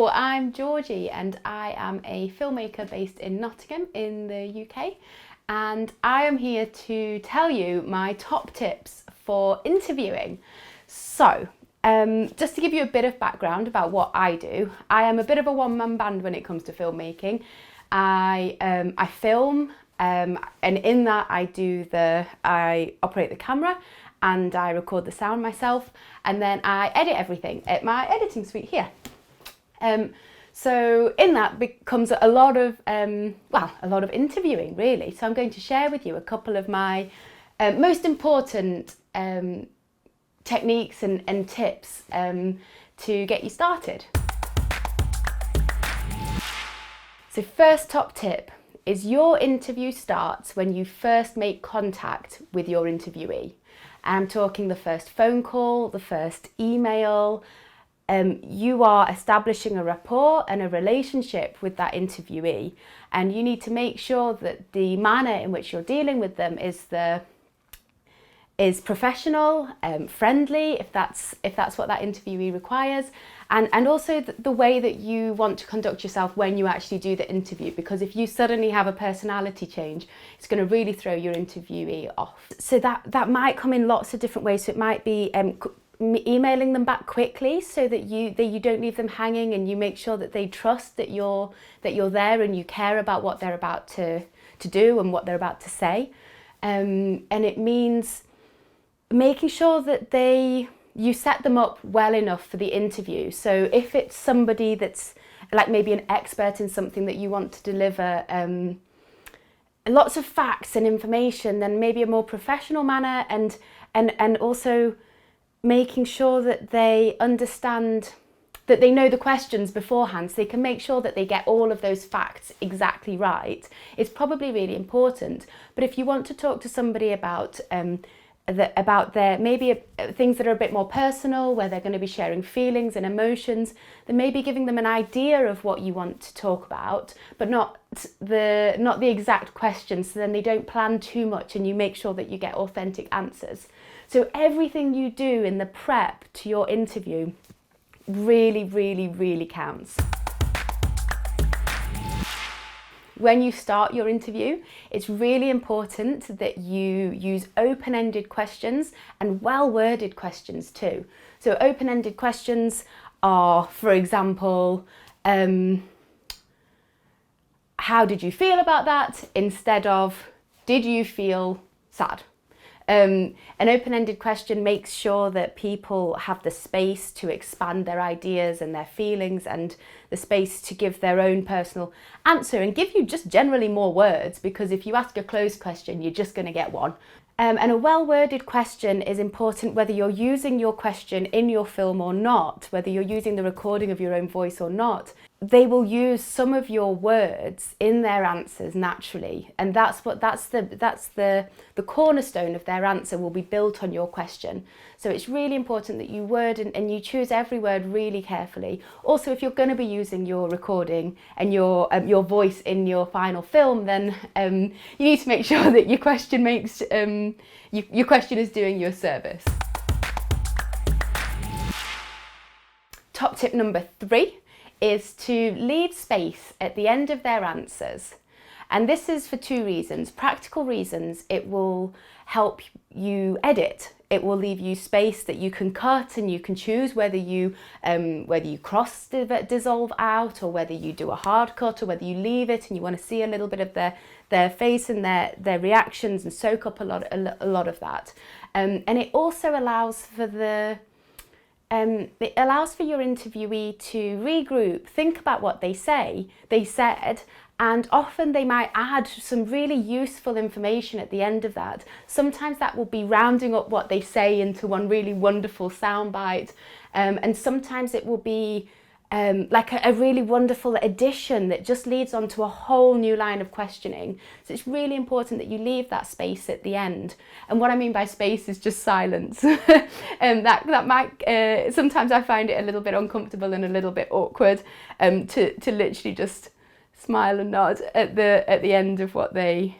Hello, I'm Georgie and I am a filmmaker based in Nottingham in the UK, and I am here to tell you my top tips for interviewing. So, just to give you a bit of background about what I do, I am a bit of a one-man band when it comes to filmmaking. I film, and in that I operate the camera and I record the sound myself, and then I edit everything at my editing suite here. So in that becomes a lot of interviewing really. So I'm going to share with you a couple of my most important techniques and tips to get you started. So first top tip is your interview starts when you first make contact with your interviewee. I'm talking the first phone call, the first email. You are establishing a rapport and a relationship with that interviewee, and you need to make sure that the manner in which you're dealing with them is professional, friendly, if that's what that interviewee requires, and also the way that you want to conduct yourself when you actually do the interview, because if you suddenly have a personality change, it's going to really throw your interviewee off. So that might come in lots of different ways. So it might be emailing them back quickly so that you don't leave them hanging, and you make sure that they trust that you're there and you care about what they're about to do and what they're about to say. And it means making sure that you set them up well enough for the interview. So if it's somebody that's like maybe an expert in something that you want to deliver lots of facts and information, then maybe a more professional manner, and also making sure that they understand, that they know the questions beforehand, so they can make sure that they get all of those facts exactly right. It's probably really important. But if you want to talk to somebody about their maybe things that are a bit more personal, where they're going to be sharing feelings and emotions, then maybe giving them an idea of what you want to talk about, but not the exact questions, so then they don't plan too much and you make sure that you get authentic answers. So everything you do in the prep to your interview really, really, really counts. When you start your interview, it's really important that you use open-ended questions and well-worded questions too. So open-ended questions are, for example, how did you feel about that, instead of did you feel sad? An open-ended question makes sure that people have the space to expand their ideas and their feelings, and the space to give their own personal answer and give you just generally more words, because if you ask a closed question, you're just going to get one. And a well-worded question is important whether you're using your question in your film or not, whether you're using the recording of your own voice or not. They will use some of your words in their answers naturally, and that's the cornerstone of their answer will be built on your question. So it's really important that you word and you choose every word really carefully. Also, if you're going to be using your recording and your voice in your final film, then you need to make sure that your question your question is doing you a service. Top tip number 3 is to leave space at the end of their answers. And this is for 2 reasons. Practical reasons: it will help you edit. It will leave you space that you can cut, and you can choose whether you cross dissolve out, or whether you do a hard cut, or whether you leave it and you want to see a little bit of their face and their reactions and soak up a lot of that. And it also allows for your interviewee to regroup, think about what they said, and often they might add some really useful information at the end of that. Sometimes that will be rounding up what they say into one really wonderful soundbite, and sometimes it will be like a really wonderful addition that just leads on to a whole new line of questioning. So it's really important that you leave that space at the end. And what I mean by space is just silence. And that might, sometimes I find it a little bit uncomfortable and a little bit awkward to literally just smile and nod at the end of what they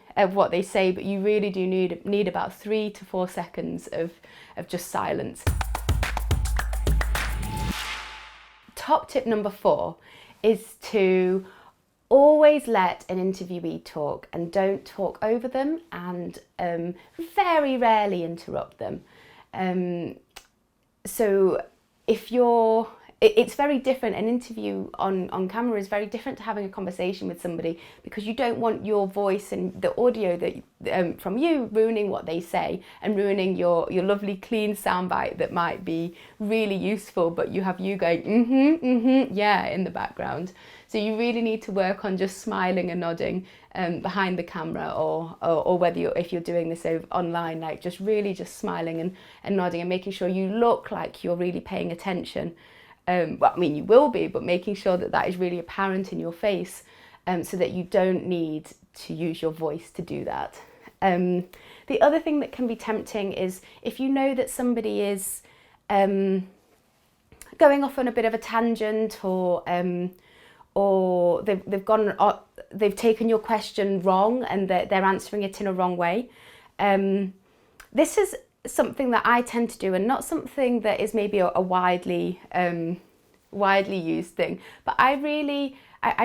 say, but you really do need about 3 to 4 seconds of just silence. top tip number 4 is to always let an interviewee talk and don't talk over them, and very rarely interrupt them. So if it's very different. An interview on camera is very different to having a conversation with somebody, because you don't want your voice and the audio that from you ruining what they say and ruining your lovely clean soundbite that might be really useful, but you have you going yeah in the background. So you really need to work on just smiling and nodding behind the camera, or whether if you're doing this online, like just really just smiling and nodding and making sure you look like you're really paying attention. Well, I mean, you will be, but making sure that is really apparent in your face, so that you don't need to use your voice to do that. The other thing that can be tempting is if you know that somebody is going off on a bit of a tangent, or they've taken your question wrong and they're answering it in a wrong way. This is something that I tend to do, and not something that is maybe a widely used thing, but I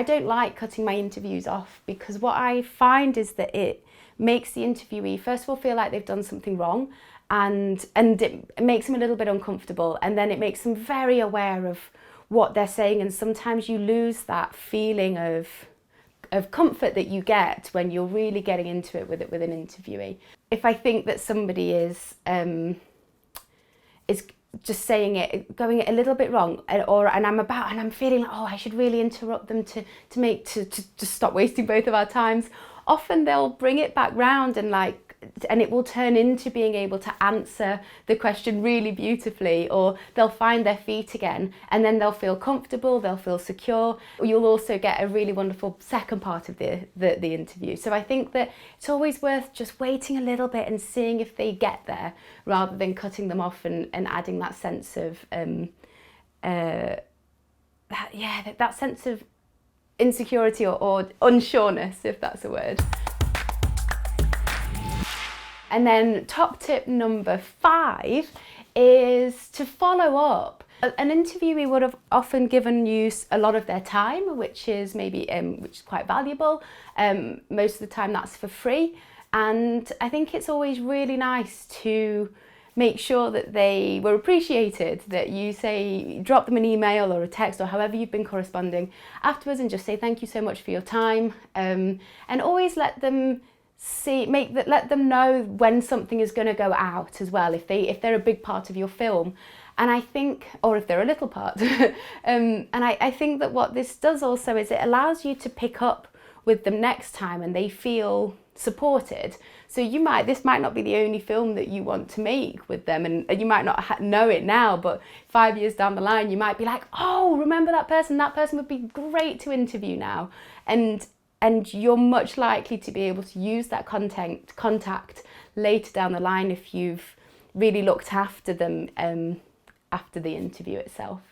don't like cutting my interviews off, because what I find is that it makes the interviewee first of all feel like they've done something wrong, and it makes them a little bit uncomfortable, and then it makes them very aware of what they're saying, and sometimes you lose that feeling of comfort that you get when you're really getting into it with an interviewee. If I think that somebody is just saying it, going it a little bit wrong, and I'm feeling like, oh, I should really interrupt them to stop wasting both of our times, often they'll bring it back round and it will turn into being able to answer the question really beautifully, or they'll find their feet again, and then they'll feel comfortable, they'll feel secure. You'll also get a really wonderful second part of the interview. So I think that it's always worth just waiting a little bit and seeing if they get there, rather than cutting them off and adding that sense of that sense of insecurity or unsureness, if that's a word. And then top tip number 5 is to follow up. An interviewee would have often given you a lot of their time, which is quite valuable. Most of the time that's for free. And I think it's always really nice to make sure that they were appreciated, that you drop them an email or a text or however you've been corresponding afterwards, and just say thank you so much for your time, and always let them know when something is going to go out as well, if they're a big part of your film. And I think, or if they're a little part, and I think that what this does also is it allows you to pick up with them next time, and they feel supported. So this might not be the only film that you want to make with them, and you might not know it now, but 5 years down the line you might be like, oh, remember that person would be great to interview now. And you're much likely to be able to use that contact later down the line if you've really looked after them after the interview itself.